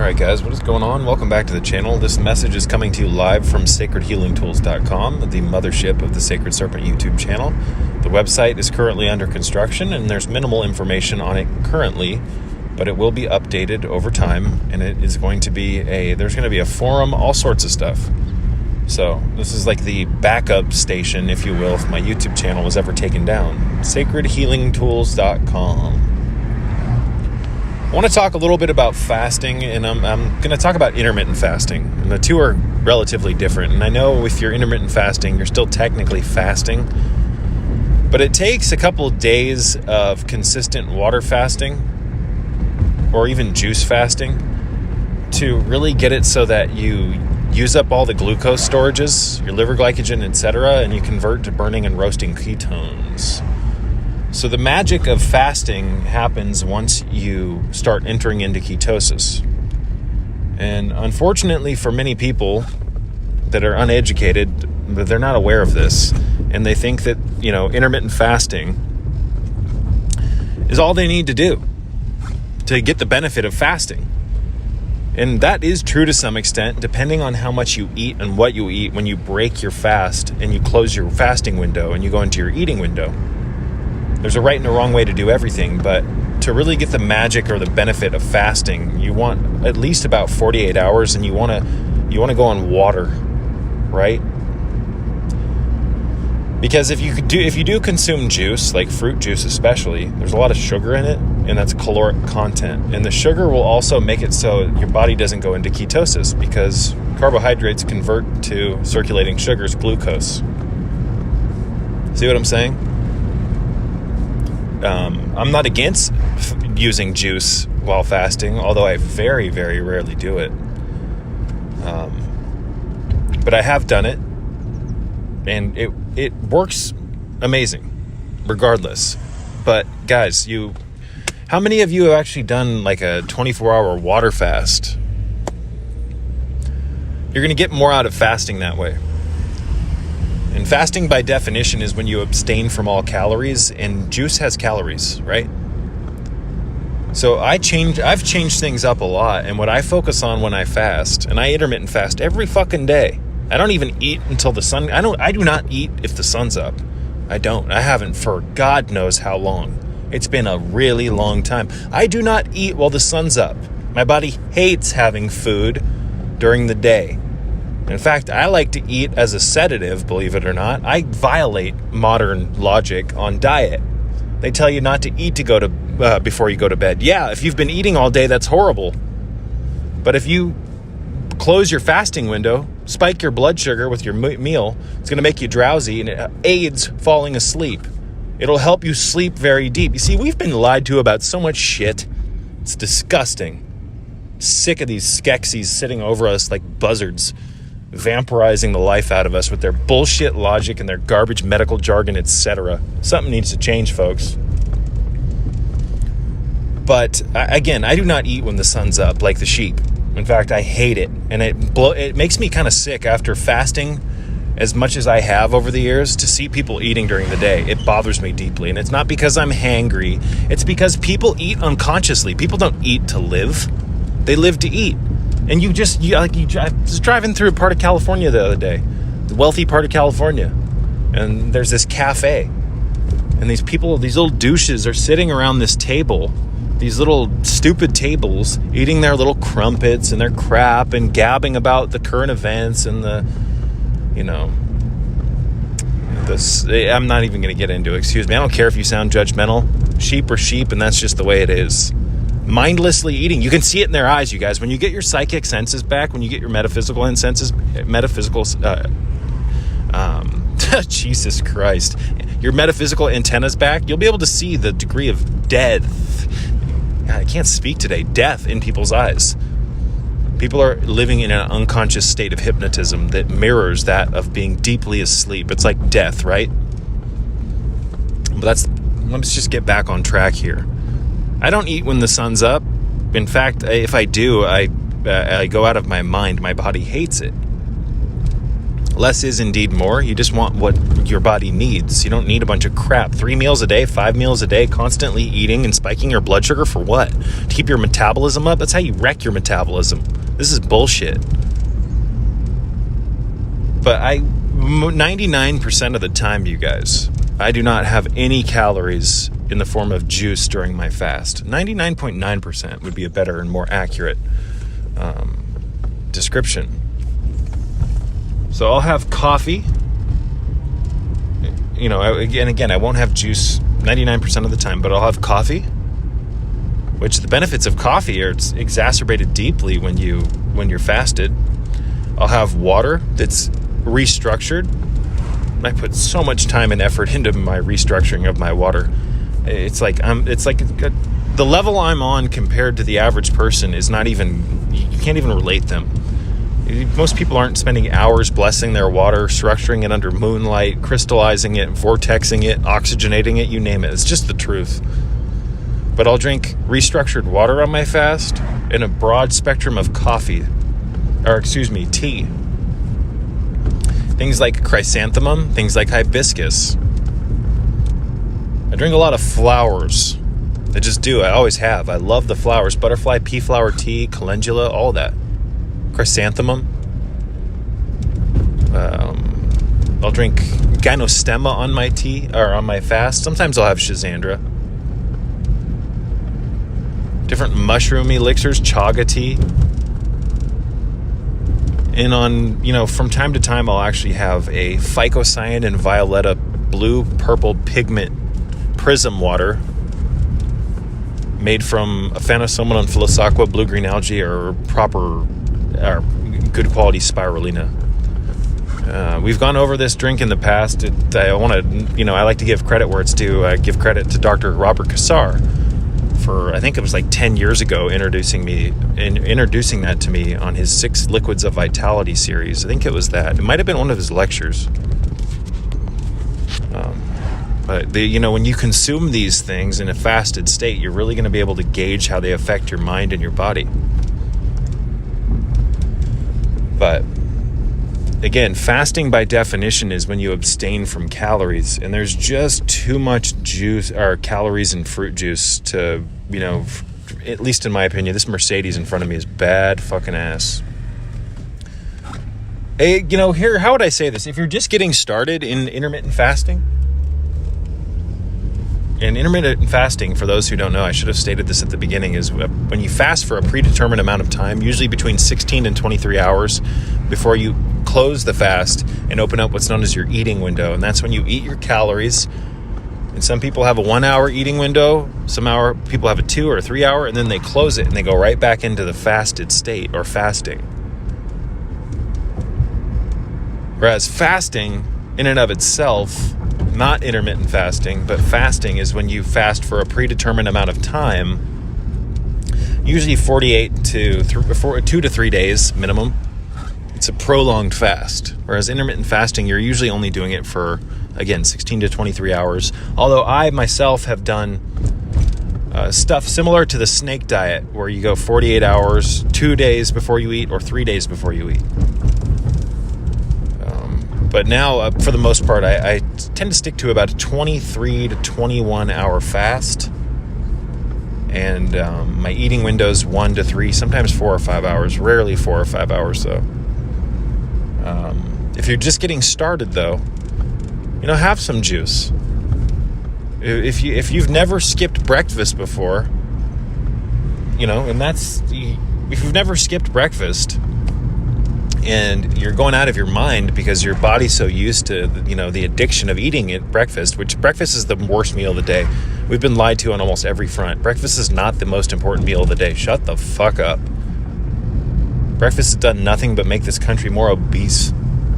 Alright guys, what is going on? Welcome back to the channel. This message is coming to you live from sacredhealingtools.com, the mothership of the Sacred Serpent YouTube channel. The website is currently under construction and there's minimal information on it currently, but it will be updated over time, and it is going to be there's going to be a forum, all sorts of stuff. So this is like the backup station, if you will, if my YouTube channel was ever taken down. sacredhealingtools.com. I want to talk a little bit about fasting, and I'm going to talk about intermittent fasting. And the two are relatively different. And I know if you're intermittent fasting, you're still technically fasting. But it takes a couple of days of consistent water fasting, or even juice fasting, to really get it so that you use up all the glucose storages, your liver glycogen, etc., and you convert to burning and roasting ketones. So the magic of fasting happens once you start entering into ketosis. And unfortunately for many people that are uneducated, they're not aware of this. And they think that, intermittent fasting is all they need to do to get the benefit of fasting. And that is true to some extent, depending on how much you eat and what you eat when you break your fast and you close your fasting window and you go into your eating window. There's a right and a wrong way to do everything, but to really get the magic or the benefit of fasting, you want at least about 48 hours, and you want to go on water, right? Because if you do consume juice, like fruit juice especially, there's a lot of sugar in it, and that's caloric content. And the sugar will also make it so your body doesn't go into ketosis, because carbohydrates convert to circulating sugars, glucose. See what I'm saying? I'm not against using juice while fasting, although I very, very rarely do it. But I have done it, and it works amazing, regardless. But guys, how many of you have actually done like a 24-hour water fast? You're going to get more out of fasting that way. And fasting by definition is when you abstain from all calories, and juice has calories, right? So I've changed things up a lot, and what I focus on when I fast, and I intermittent fast every fucking day. I don't even eat until the sun. I do not eat if the sun's up. I haven't for God knows how long. It's been a really long time. I do not eat while the sun's up. My body hates having food during the day. In fact, I like to eat as a sedative, believe it or not. I violate modern logic on diet. They tell you not to eat before you go to bed. Yeah, if you've been eating all day, that's horrible. But if you close your fasting window, spike your blood sugar with your meal, it's going to make you drowsy, and it aids falling asleep. It'll help you sleep very deep. You see, we've been lied to about so much shit. It's disgusting. Sick of these Skeksis sitting over us like buzzards, vampirizing the life out of us with their bullshit logic and their garbage medical jargon, etc. Something needs to change, folks. But again, I do not eat when the sun's up like the sheep. In fact, I hate it, and it makes me kind of sick after fasting as much as I have over the years to see people eating during the day. It bothers me deeply, and it's not because I'm hangry. It's because people eat unconsciously. People don't eat to live; they live to eat. And I was driving through a part of California the other day, the wealthy part of California, and there's this cafe, and these people, these little douches, are sitting around this table, these little stupid tables, eating their little crumpets and their crap and gabbing about the current events and I'm not even going to get into it. Excuse me. I don't care if you sound judgmental. Sheep are sheep, and that's just the way it is. Mindlessly eating. You can see it in their eyes, you guys. When you get your psychic senses back, when you get your Jesus Christ, your metaphysical antennas back, you'll be able to see the degree of death. God, I can't speak today. Death in people's eyes. People are living in an unconscious state of hypnotism that mirrors that of being deeply asleep. It's like death, right? But let's just get back on track here. I don't eat when the sun's up. In fact, if I do, I go out of my mind. My body hates it. Less is indeed more. You just want what your body needs. You don't need a bunch of crap. 3 meals a day, 5 meals a day, constantly eating and spiking your blood sugar for what? To keep your metabolism up? That's how you wreck your metabolism. This is bullshit. But 99% of the time, you guys, I do not have any calories in the form of juice during my fast. 99.9% would be a better and more accurate description. So I'll have coffee. You know, again, I won't have juice 99% of the time, but I'll have coffee, which the benefits of coffee are it's exacerbated deeply when you're fasted. I'll have water that's restructured. I put so much time and effort into my restructuring of my water. It's like the level I'm on compared to the average person is not even, you can't even relate them. Most people aren't spending hours blessing their water, structuring it under moonlight, crystallizing it, vortexing it, oxygenating it, you name it. It's just the truth. But I'll drink restructured water on my fast and a broad spectrum of tea. Things like chrysanthemum, things like hibiscus. I drink a lot of flowers. I just do. I always have. I love the flowers. Butterfly, pea flower tea, calendula, all that. Chrysanthemum. I'll drink gynostemma on my tea or on my fast. Sometimes I'll have schizandra. Different mushroom elixirs, chaga tea. And from time to time I'll actually have a phycocyan and violetta blue-purple pigment prism water made from Aphanisomenon and Philosaqua, blue-green algae, or good quality spirulina. We've gone over this drink in the past. I like to give credit where it's due. I give credit to Dr. Robert Kassar for, I think it was like 10 years ago, introducing that to me on his 6 Liquids of Vitality series. I think it was that. It might have been one of his lectures. But when you consume these things in a fasted state, you're really going to be able to gauge how they affect your mind and your body. But again, fasting by definition is when you abstain from calories, and there's just too much juice or calories in fruit juice to, at least in my opinion, this Mercedes in front of me is bad fucking ass. Here, how would I say this? If you're just getting started in intermittent fasting, and intermittent fasting, for those who don't know, I should have stated this at the beginning, is when you fast for a predetermined amount of time, usually between 16 and 23 hours before you close the fast and open up what's known as your eating window. And that's when you eat your calories. And some people have a 1 hour eating window. People have a 2 or 3 hour, and then they close it and they go right back into the fasted state or fasting. Whereas fasting in and of itself, not intermittent fasting, but fasting is when you fast for a predetermined amount of time, usually 48 to 2 to 3 days minimum. It's a prolonged fast. Whereas intermittent fasting, you're usually only doing it for, again, 16 to 23 hours. Although I myself have done stuff similar to the snake diet, where you go 48 hours, 2 days before you eat, or 3 days before you eat. But now, for the most part, I tend to stick to about a 23 to 21 hour fast. And my eating window's 1 to 3, sometimes 4 or 5 hours, rarely 4 or 5 hours, though. If you're just getting started, though, have some juice. If you've never skipped breakfast before, if you've never skipped breakfast, and you're going out of your mind because your body's so used to, the addiction of eating at breakfast, which breakfast is the worst meal of the day. We've been lied to on almost every front. Breakfast is not the most important meal of the day. Shut the fuck up. Breakfast has done nothing but make this country more obese,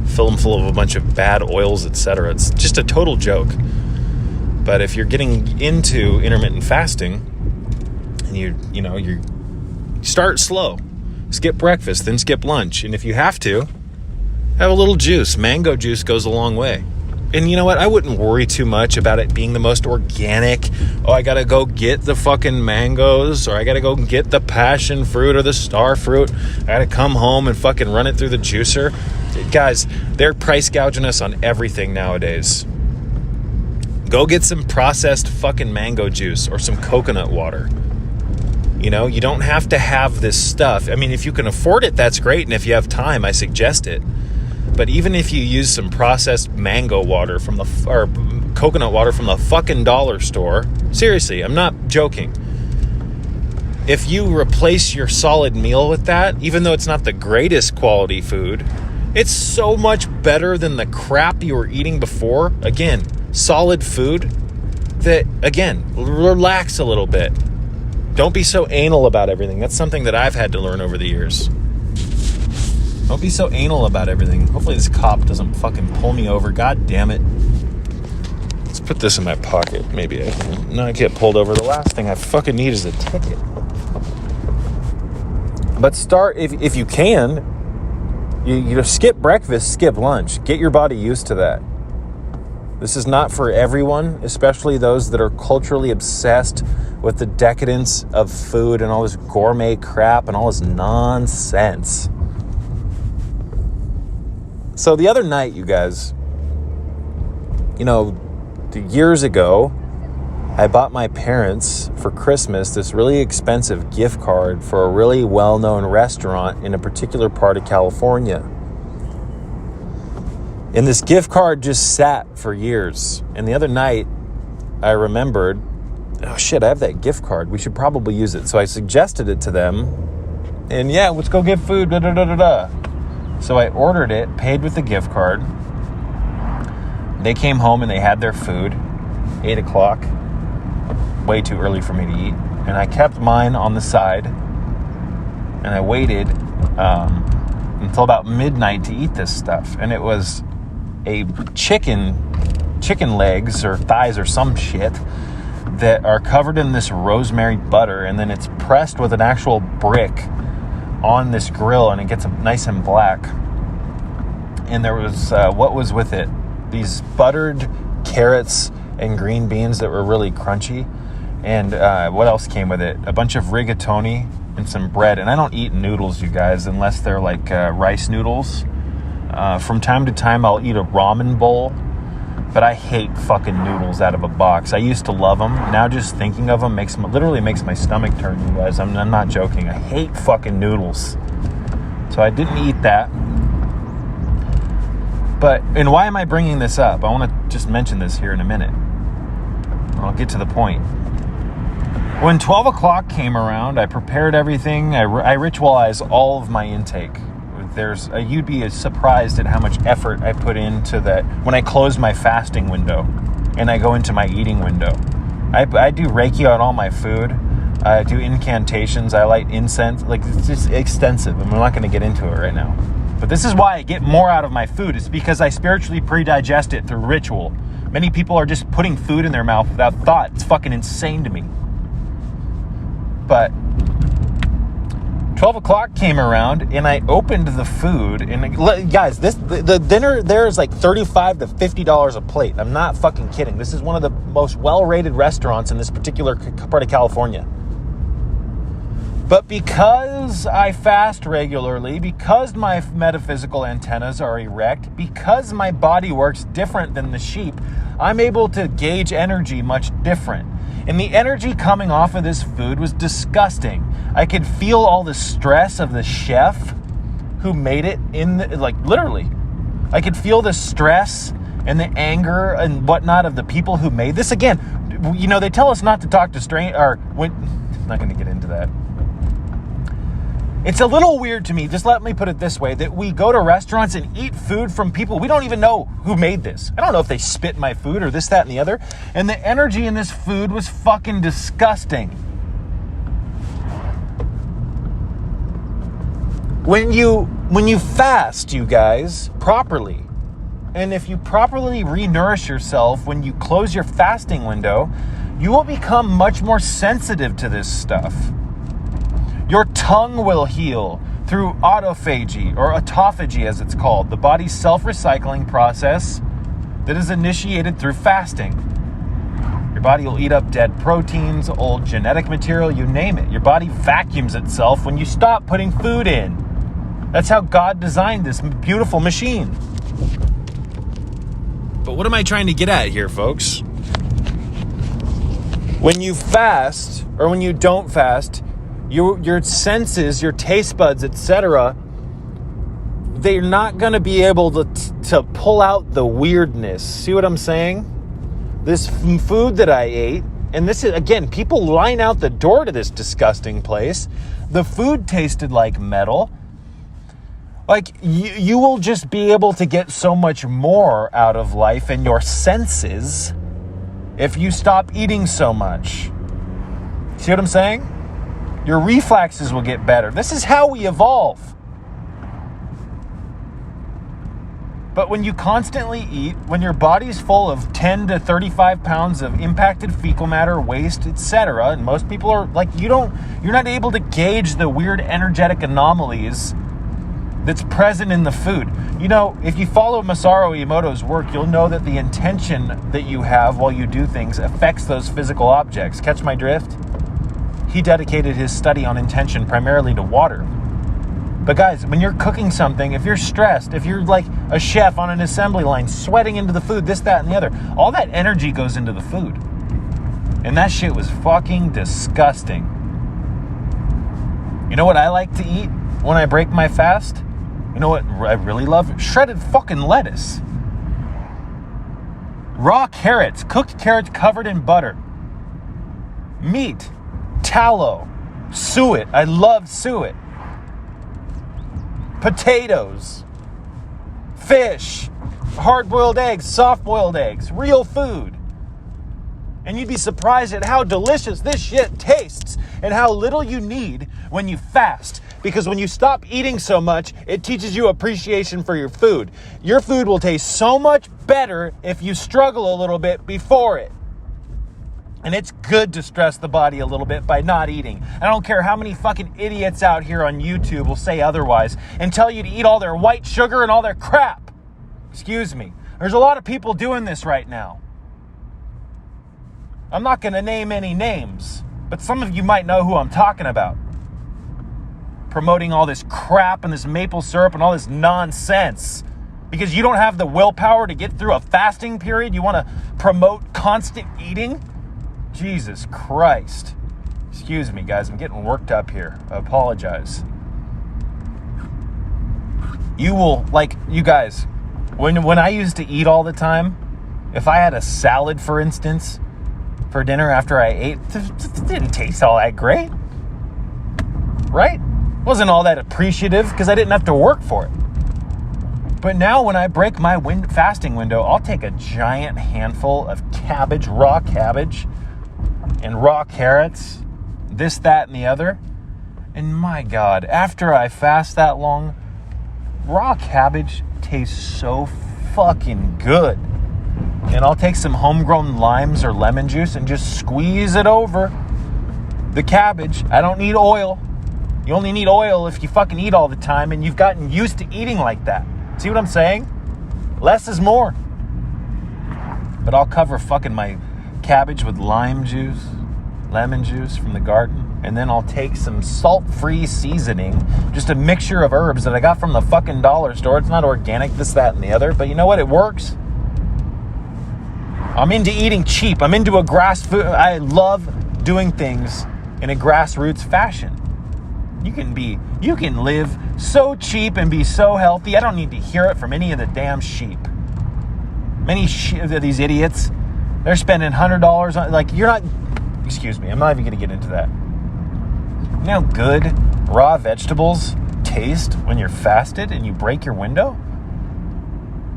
fill them full of a bunch of bad oils, etc. It's just a total joke. But if you're getting into intermittent fasting, and you start slow. Skip breakfast, then skip lunch. And if you have to, have a little juice. Mango juice goes a long way. And you know what? I wouldn't worry too much about it being the most organic. Oh, I got to go get the fucking mangoes, or I got to go get the passion fruit or the star fruit. I got to come home and fucking run it through the juicer. guys, they're price gouging us on everything nowadays. Go get some processed fucking mango juice or some coconut water. You know, you don't have to have this stuff. I mean, if you can afford it, that's great. And if you have time, I suggest it. But even if you use some processed mango water or coconut water from the fucking dollar store, seriously, I'm not joking. If you replace your solid meal with that, even though it's not the greatest quality food, it's so much better than the crap you were eating before. Again, solid food that, again, relax a little bit. Don't be so anal about everything. That's something that I've had to learn over the years. Don't be so anal about everything. Hopefully this cop doesn't fucking pull me over. God damn it. Let's put this in my pocket. Maybe I can not get pulled over. The last thing I fucking need is a ticket. But start, if you can, you skip breakfast, skip lunch. Get your body used to that. This is not for everyone, especially those that are culturally obsessed with the decadence of food and all this gourmet crap and all this nonsense. So the other night, you guys, years ago, I bought my parents for Christmas this really expensive gift card for a really well-known restaurant in a particular part of California. And this gift card just sat for years. And the other night, I remembered, oh shit, I have that gift card. We should probably use it. So I suggested it to them. And yeah, let's go get food, da da da da da. So I ordered it, paid with the gift card. They came home and they had their food, 8 o'clock. Way too early for me to eat. And I kept mine on the side. And I waited until about midnight to eat this stuff. And it was a chicken legs or thighs or some shit that are covered in this rosemary butter, and then it's pressed with an actual brick on this grill, and it gets nice and black. And there was what was with it? These buttered carrots and green beans that were really crunchy. And what else came with it? A bunch of rigatoni and some bread. And I don't eat noodles, you guys, unless they're like rice noodles. From time to time, I'll eat a ramen bowl, but I hate fucking noodles out of a box. I used to love them. Now just thinking of them literally makes my stomach turn, you guys. I'm not joking. I hate fucking noodles. So I didn't eat that. And why am I bringing this up? I want to just mention this here in a minute. I'll get to the point. When 12 o'clock came around, I prepared everything. I ritualized all of my intake. You'd be surprised at how much effort I put into that when I close my fasting window and I go into my eating window. I do Reiki on all my food. I do incantations. I light incense. Like, it's just extensive. I'm not going to get into it right now. But this is why I get more out of my food. It's because I spiritually pre-digest it through ritual. Many people are just putting food in their mouth without thought. It's fucking insane to me. But 12 o'clock came around and I opened the food, and guys, the dinner there is like $35 to $50 a plate. I'm not fucking kidding. This is one of the most well-rated restaurants in this particular part of California. But because I fast regularly, because my metaphysical antennas are erect, because my body works different than the sheep, I'm able to gauge energy much different. And the energy coming off of this food was disgusting. I could feel all the stress of the chef who made it literally. I could feel the stress and the anger and whatnot of the people who made this. Again, they tell us not to talk to strangers, I'm not going to get into that. It's a little weird to me, just let me put it this way, that we go to restaurants and eat food from people we don't even know who made this. I don't know if they spit in my food or this, that, and the other. And the energy in this food was fucking disgusting. When you fast, you guys, properly, and if you properly re-nourish yourself when you close your fasting window, you will become much more sensitive to this stuff. Your tongue will heal through autophagy, or autophagy as it's called, the body's self-recycling process that is initiated through fasting. Your body will eat up dead proteins, old genetic material, you name it. Your body vacuums itself when you stop putting food in. That's how God designed this beautiful machine. But what am I trying to get at here, folks? When you fast, or when you don't fast, your senses, your taste buds, etc., they're not going to be able to pull out the weirdness. See what I'm saying? This food that I ate, and this is, again, people line out the door to this disgusting place. The food tasted like metal. Like, you will just be able to get so much more out of life and your senses if you stop eating so much. See what I'm saying? Your reflexes will get better. This is how we evolve. But when you constantly eat, when your body's full of 10 to 35 pounds of impacted fecal matter, waste, etc., and most people are like, you're not able to gauge the weird energetic anomalies that's present in the food. You know, if you follow Masaru Emoto's work, you'll know that the intention that you have while you do things affects those physical objects. Catch my drift? He dedicated his study on intention primarily to water. But guys, when you're cooking something, if you're stressed, if you're like a chef on an assembly line, sweating into the food, this, that, and the other, all that energy goes into the food. And that shit was fucking disgusting. You know what I like to eat when I break my fast? You know what I really love? Shredded fucking lettuce. Raw carrots, cooked carrots covered in butter. Meat, tallow, suet. I love suet. Potatoes, fish, hard-boiled eggs, soft-boiled eggs, real food. And you'd be surprised at how delicious this shit tastes and how little you need when you fast. Because when you stop eating so much, it teaches you appreciation for your food. Your food will taste so much better if you struggle a little bit before it. And it's good to stress the body a little bit by not eating. I don't care how many fucking idiots out here on YouTube will say otherwise and tell you to eat all their white sugar and all their crap. Excuse me. There's a lot of people doing this right now. I'm not going to name any names, but some of you might know who I'm talking about. Promoting all this crap and this maple syrup and all this nonsense. Because you don't have the willpower to get through a fasting period, you want to promote constant eating? Jesus Christ. Excuse me, guys. I'm getting worked up here. I apologize. You will, like, you guys, when I used to eat all the time, if I had a salad, for instance, for dinner after I ate, it didn't taste all that great. Right? Wasn't all that appreciative because I didn't have to work for it. But now when I break my fasting window, I'll take a giant handful of cabbage, raw cabbage, and raw carrots, this, that, and the other. And my God, after I fast that long, raw cabbage tastes so fucking good. And I'll take some homegrown limes or lemon juice and just squeeze it over the cabbage. I don't need oil. You only need oil if you fucking eat all the time and you've gotten used to eating like that. See what I'm saying? Less is more. But I'll cover fucking my cabbage with lime juice, lemon juice from the garden, and then I'll take some salt-free seasoning, just a mixture of herbs that I got from the fucking dollar store. It's not organic, this, that, and the other, but you know what? It works. I'm into eating cheap. I'm into a food. I love doing things in a grassroots fashion. You can live so cheap and be so healthy. I don't need to hear it from any of the damn sheep. Many of these idiots, they're spending $100 on, like, you're not, excuse me, I'm not even going to get into that. You know how good raw vegetables taste when you're fasted and you break your window?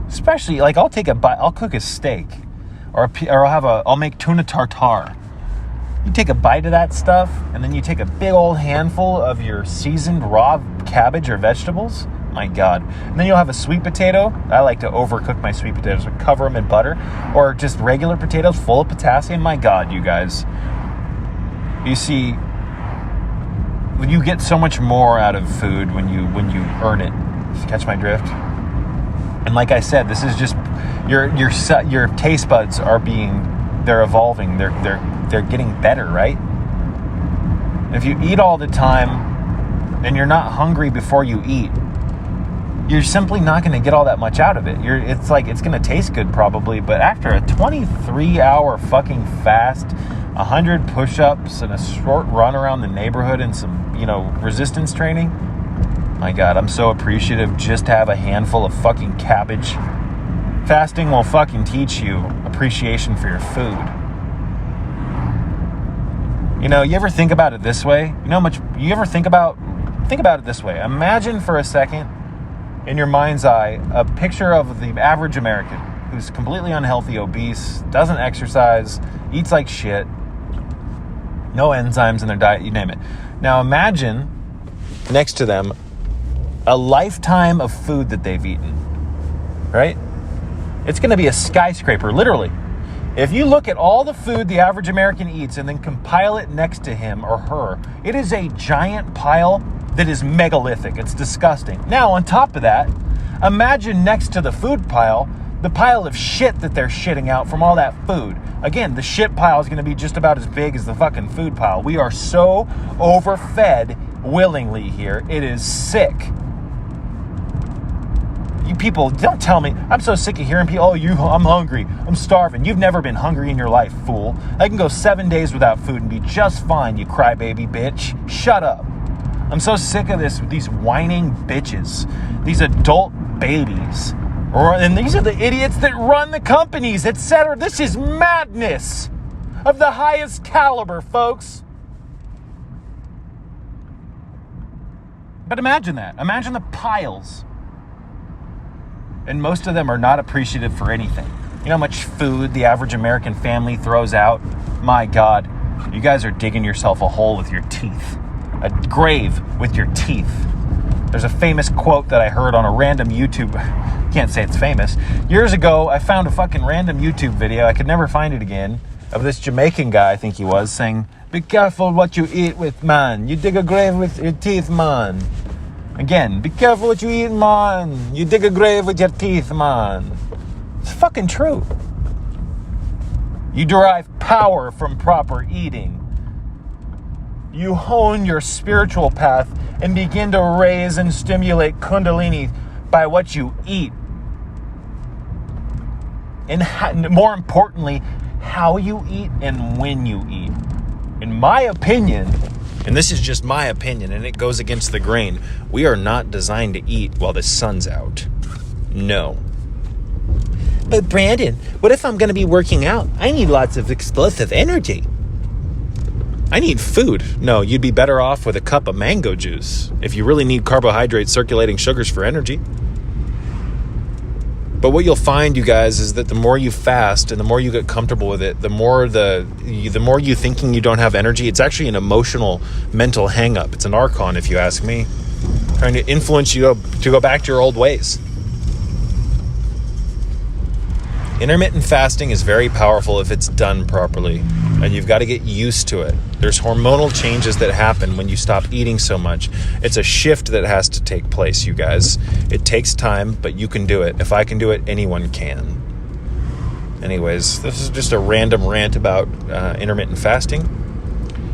Especially, like, I'll take a bite, I'll cook a steak, or I'll make tuna tartare. You take a bite of that stuff, and then you take a big old handful of your seasoned raw cabbage or vegetables. My God. And then you'll have a sweet potato. I like to overcook my sweet potatoes, or cover them in butter, or just regular potatoes full of potassium. My God, you guys. You see, you get so much more out of food when you earn it. Catch my drift? And like I said, this is just your taste buds they're evolving. They're getting better, right? If you eat all the time and you're not hungry before you eat, you're simply not going to get all that much out of it. It's like, it's going to taste good probably, but after a 23-hour fucking fast, 100 push-ups and a short run around the neighborhood and some, resistance training, my God, I'm so appreciative just to have a handful of fucking cabbage. Fasting will fucking teach you appreciation for your food. You ever think about it this way? Think about it this way. Imagine for a second, in your mind's eye, a picture of the average American who's completely unhealthy, obese, doesn't exercise, eats like shit, no enzymes in their diet, you name it. Now imagine next to them a lifetime of food that they've eaten, right? It's going to be a skyscraper, literally. If you look at all the food the average American eats and then compile it next to him or her, it is a giant pile that is megalithic. It's disgusting. Now, on top of that, imagine next to the food pile, the pile of shit that they're shitting out from all that food. Again, the shit pile is going to be just about as big as the fucking food pile. We are so overfed willingly here. It is sick. You people, don't tell me. I'm so sick of hearing people, I'm hungry. I'm starving. You've never been hungry in your life, fool. I can go 7 days without food and be just fine, you crybaby bitch. Shut up. I'm so sick of these whining bitches, these adult babies, and these are the idiots that run the companies, etc. This is madness of the highest caliber, folks. But imagine that. Imagine the piles. And most of them are not appreciative for anything. You know how much food the average American family throws out? My God, you guys are digging yourself a hole with your teeth. A grave with your teeth. There's a famous quote that I heard on a random YouTube, can't say it's famous. Years ago, I found a fucking random YouTube video, I could never find it again, of this Jamaican guy, I think he was, saying, "Be careful what you eat with, man. You dig a grave with your teeth, man." Again, be careful what you eat, man. You dig a grave with your teeth, man. It's fucking true. You derive power from proper eating. You hone your spiritual path and begin to raise and stimulate Kundalini by what you eat. And more importantly, how you eat and when you eat. In my opinion, and this is just my opinion and it goes against the grain, we are not designed to eat while the sun's out. No. But Brandon, what if I'm going to be working out? I need lots of explosive energy. I need food. No, you'd be better off with a cup of mango juice if you really need carbohydrates, circulating sugars for energy. But what you'll find, you guys, is that the more you fast and the more you get comfortable with it, the more you thinking you don't have energy, it's actually an emotional, mental hang-up. It's an archon, if you ask me, trying to influence you to go back to your old ways. Intermittent fasting is very powerful if it's done properly, and you've got to get used to it. There's hormonal changes that happen when you stop eating so much. It's a shift that has to take place, you guys. It takes time, but you can do it. If I can do it, anyone can. Anyways, this is just a random rant about intermittent fasting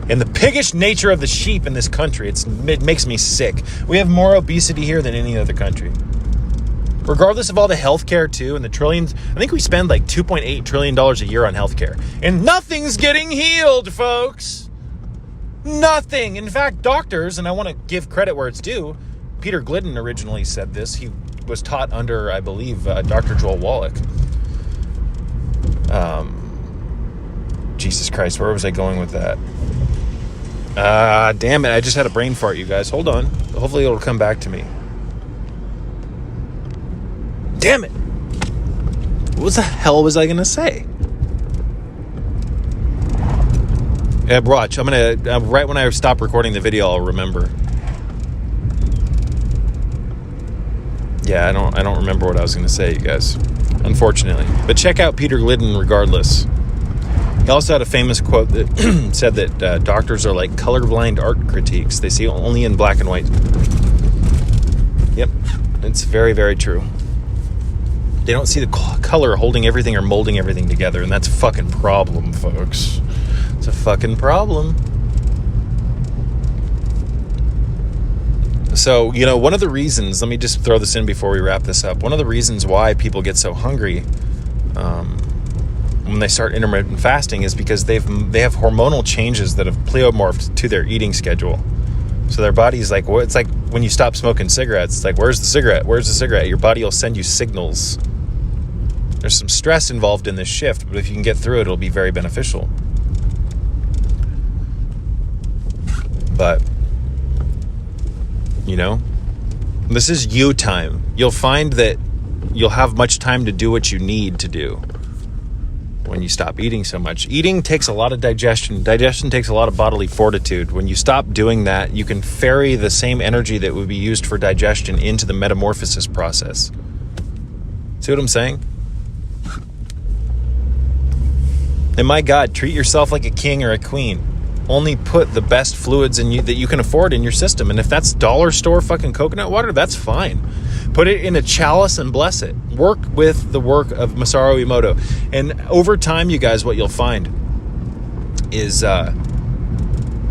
and the piggish nature of the sheep in this country. It makes me sick. We have more obesity here than any other country. Regardless of all the healthcare too and the trillions, I think we spend like $2.8 trillion a year on healthcare. And nothing's getting healed, folks. Nothing. In fact, doctors, and I want to give credit where it's due, Peter Glidden originally said this. He was taught under, I believe, Dr. Joel Wallach. Jesus Christ, where was I going with that? Damn it, I just had a brain fart, you guys. Hold on. Hopefully it'll come back to me. Damn it! What the hell was I gonna say? Yeah, watch. I'm gonna right when I stop recording the video, I'll remember. Yeah, I don't remember what I was gonna say, you guys. Unfortunately, but check out Peter Glidden regardless. He also had a famous quote that said that doctors are like colorblind art critiques. They see only in black and white. Yep, it's very, very true. They don't see the color holding everything or molding everything together, and that's a fucking problem, folks. It's a fucking problem. So, one of the reasons, let me just throw this in before we wrap this up. One of the reasons why people get so hungry when they start intermittent fasting is because they have hormonal changes that have pleomorphed to their eating schedule. So their body's like, well, it's like when you stop smoking cigarettes, it's like, where's the cigarette? Where's the cigarette? Your body will send you signals. There's some stress involved in this shift, but if you can get through it, it'll be very beneficial. But, this is you time. You'll find that you'll have much time to do what you need to do when you stop eating so much. Eating takes a lot of digestion. Digestion takes a lot of bodily fortitude. When you stop doing that, you can ferry the same energy that would be used for digestion into the metamorphosis process. See what I'm saying? And my God, treat yourself like a king or a queen. Only put the best fluids in you that you can afford in your system. And if that's dollar store fucking coconut water, that's fine. Put it in a chalice and bless it. Work with the work of Masaru Emoto. And over time, you guys, what you'll find is, how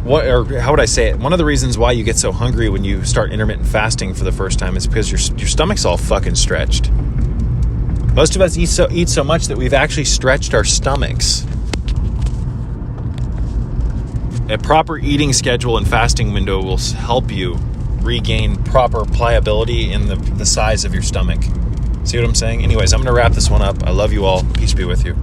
would I say it? One of the reasons why you get so hungry when you start intermittent fasting for the first time is because your stomach's all fucking stretched. Most of us eat so much that we've actually stretched our stomachs. A proper eating schedule and fasting window will help you regain proper pliability in the size of your stomach. See what I'm saying? Anyways, I'm going to wrap this one up. I love you all. Peace be with you.